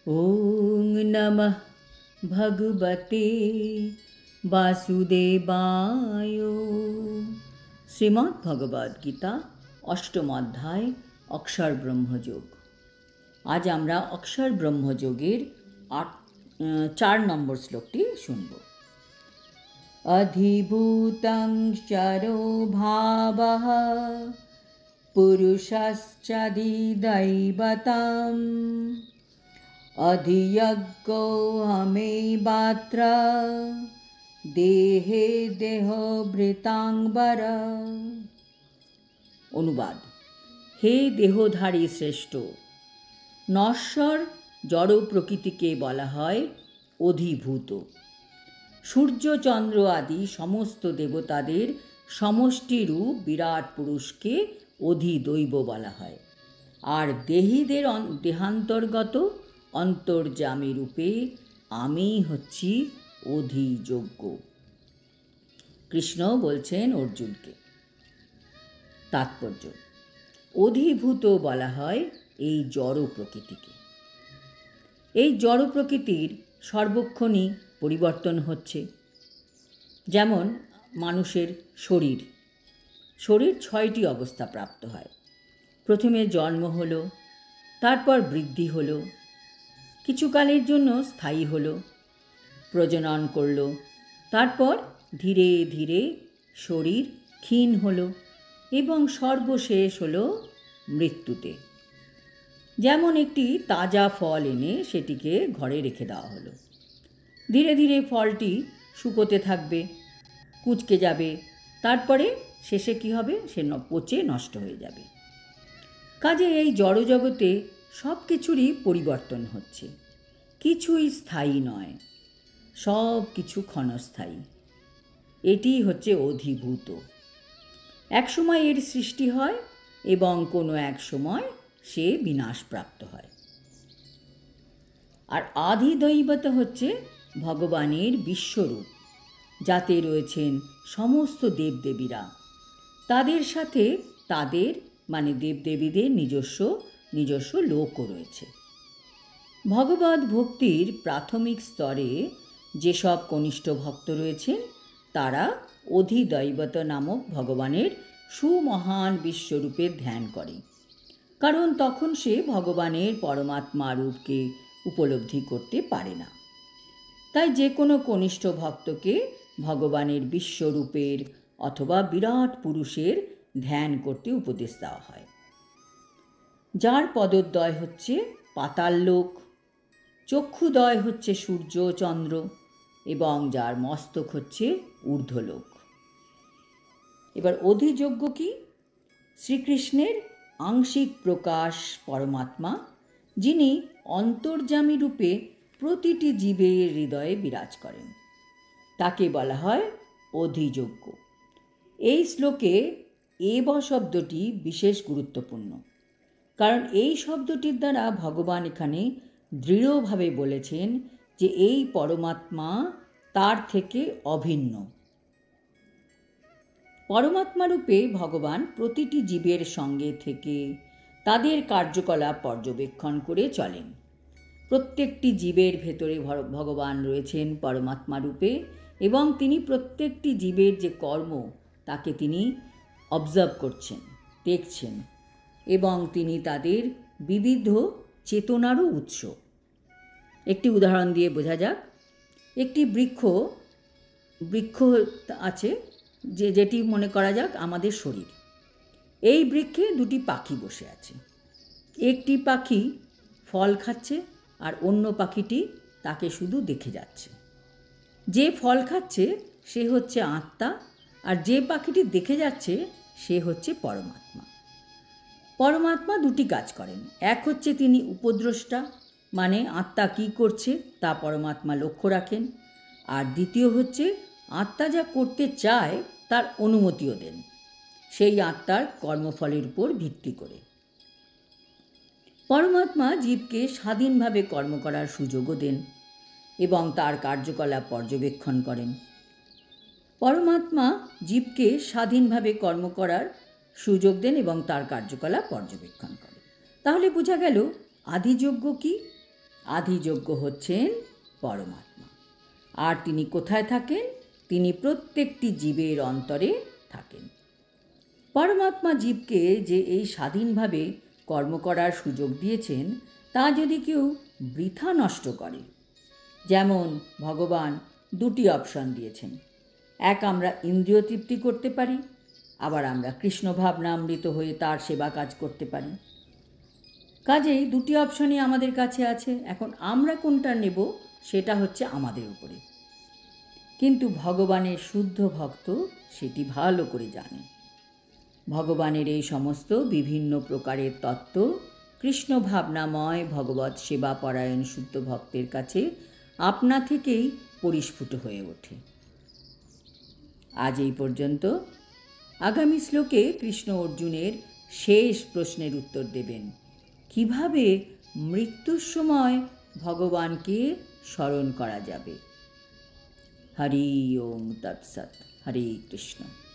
ওং নমঃ ভগবতে বাসুদেবায়। শ্রীমদ্ ভগবদ গীতা অষ্টম অধ্যায় অক্ষর ব্রহ্মযোগ। আজ আমরা অক্ষর ব্রহ্মযোগের 4 নম্বর শ্লোকটি শুনব। অধিভূতং চরো ভাবঃ পুরুষশ্চাদিদৈবতম অধিয়জ্ঞো হমেবাত্র দেহে দেহভৃতাঙ্বর। অনুবাদ: হে দেহধারী শ্রেষ্ঠ, নশ্বর জড় প্রকৃতিকে বলা হয় অধিভূত। সূর্য চন্দ্র আদি সমস্ত দেবতাদের সমষ্টিরূপ বিরাট পুরুষকে অধিদৈব বলা হয়। আর দেহীদের দেহান্তর্গত অন্তর্যামী রূপে আমি হচ্ছি অধিযোগ্য। কৃষ্ণ বলছেন অর্জুনকে। তাৎপর্য: অধিভূত বলা হয় এই জড় প্রকৃতিকে। এই জড় প্রকৃতির সর্বক্ষণই পরিবর্তন হচ্ছে। যেমন মানুষের শরীর 6টি অবস্থা প্রাপ্ত হয়। প্রথমে জন্ম হলো, তারপর বৃদ্ধি হলো, কিছুকালের জন্য স্থায়ী হলো, প্রজনন করলো, তারপর ধীরে ধীরে শরীর ক্ষীণ হলো এবং সর্বশেষ হলো মৃত্যুতে। যেমন একটি তাজা ফল এনে সেটিকে ঘরে রেখে দেওয়া হলো। ধীরে ধীরে ফলটি শুকোতে থাকবে, কুঁচকে যাবে, তারপরে শেষে কী হবে? সে পচে নষ্ট হয়ে যাবে। কাজে এই জড়জগতে সব কিছুরই পরিবর্তন হচ্ছে, কিছুই স্থায়ী নয়, সব কিছু ক্ষণস্থায়ী। এটি হচ্ছে অধিভূত। এক সময় এর সৃষ্টি হয় এবং কোনো এক সময় সে বিনাশপ্রাপ্ত হয়। আর আধিদৈবত হচ্ছে ভগবানের বিশ্বরূপ, যাতে রয়েছেন সমস্ত দেবদেবীরা। তাদের সাথে তাদের মানে দেবদেবীদের নিজস্ব লোকও রয়েছে। ভগবদ ভক্তির প্রাথমিক স্তরে যেসব কনিষ্ঠ ভক্ত রয়েছেন তারা অধিদৈবত নামক ভগবানের সুমহান বিশ্বরূপের ধ্যান করে, কারণ তখন সে ভগবানের পরমাত্মা রূপকে উপলব্ধি করতে পারে না। তাই যে কোনো কনিষ্ঠ ভক্তকে ভগবানের বিশ্বরূপের অথবা বিরাট পুরুষের ধ্যান করতে উপদেশ দেওয়া হয়। যার পদোদ্বয় হচ্ছে পাতাললোক, চক্ষুদয় হচ্ছে সূর্য চন্দ্র এবং যার মস্তক হচ্ছে ঊর্ধ্বলোক। এবার অধিযোগ্য কি? শ্রীকৃষ্ণের আংশিক প্রকাশ পরমাত্মা, যিনি অন্তর্যামী রূপে প্রতিটি জীবের হৃদয়ে বিরাজ করেন, তাকে বলা হয় অধিযোগ্য। এই শ্লোকে এব শব্দটি বিশেষ গুরুত্বপূর্ণ, কারণ এই শব্দটির দ্বারা ভগবান এখানে দৃঢ়ভাবে বলেছেন যে এই পরমাত্মা তার থেকে অভিন্ন। পরমাত্মা রূপে ভগবান প্রতিটি জীবের সঙ্গে থেকে তাদের কার্যকলাপ পর্যবেক্ষণ করে চলেন। প্রত্যেকটি জীবের ভেতরে ভগবান রয়েছেন পরমাত্মা রূপে এবং তিনি প্রত্যেকটি জীবের যে কর্ম তাকে তিনি অবজার্ভ করছেন, দেখছেন, এবং তিনি তাদের বিবিধ চেতনারও উৎস। একটি উদাহরণ দিয়ে বোঝা যাক। একটি বৃক্ষ আছে যেটি মনে করা যাক আমাদের শরীর। এই বৃক্ষে 2টি পাখি বসে আছে। একটি পাখি ফল খাচ্ছে আর অন্য পাখিটি তাকে শুধু দেখে যাচ্ছে। যে ফল খাচ্ছে সে হচ্ছে আত্মা, আর যে পাখিটি দেখে যাচ্ছে সে হচ্ছে পরমাত্মা। পরমাত্মা 2টি কাজ করেন। এক হচ্ছে তিনি উপদ্রষ্টা, মানে আত্মা কী করছে তা পরমাত্মা লক্ষ্য রাখেন। আর দ্বিতীয় হচ্ছে আত্মা যা করতে চায় তার অনুমতিও দেন, সেই আত্মার কর্মফলের উপর ভিত্তি করে। পরমাত্মা জীবকে স্বাধীনভাবে কর্ম করার সুযোগও দেন এবং তার কার্যকলাপ পর্যবেক্ষণ করেন। পরমাত্মা জীবকে স্বাধীনভাবে কর্ম করার সুযোগ দেন এবং তার কার্যকলাপ পর্যবেক্ষণ করেন। তাহলে বোঝা গেল আদিযোগ্য কি? আদিযোগ্য হচ্ছেন পরমাত্মা। আর তিনি কোথায় থাকেন? তিনি প্রত্যেকটি জীবের অন্তরে থাকেন। পরমাত্মা জীবকে যে এই স্বাধীনভাবে কর্ম করার সুযোগ দিয়েছেন, তা যদি কেউ বৃথা নষ্ট করে, যেমন ভগবান দুটি অপশন দিয়েছেন। এক, আমরা ইন্দ্রিয় তৃপ্তি করতে পারি, আবার আমরা কৃষ্ণ ভাবনামৃত হয়ে তার সেবা কাজ করতে পারি। কাজেই দুটি অপশনই আমাদের কাছে আছে। এখন আমরা কোনটা নেব সেটা হচ্ছে আমাদের উপরে। কিন্তু ভগবানের শুদ্ধ ভক্ত সেটি ভালো করে জানে। ভগবানের এই সমস্ত বিভিন্ন প্রকারের তত্ত্ব কৃষ্ণ ভাবনাময় ভগবৎ সেবা পরায়ণ শুদ্ধ ভক্তের কাছে আপনা থেকেই পরিস্ফুট হয়ে ওঠে। আজ এই পর্যন্ত। আগামী শ্লোকে কৃষ্ণ অর্জুনের শেষ প্রশ্নের উত্তর দেবেন। কিভাবে মৃত্যুর সময় ভগবানকে স্মরণ করা যাবে। হরি ওম তৎসৎ। হরে কৃষ্ণ।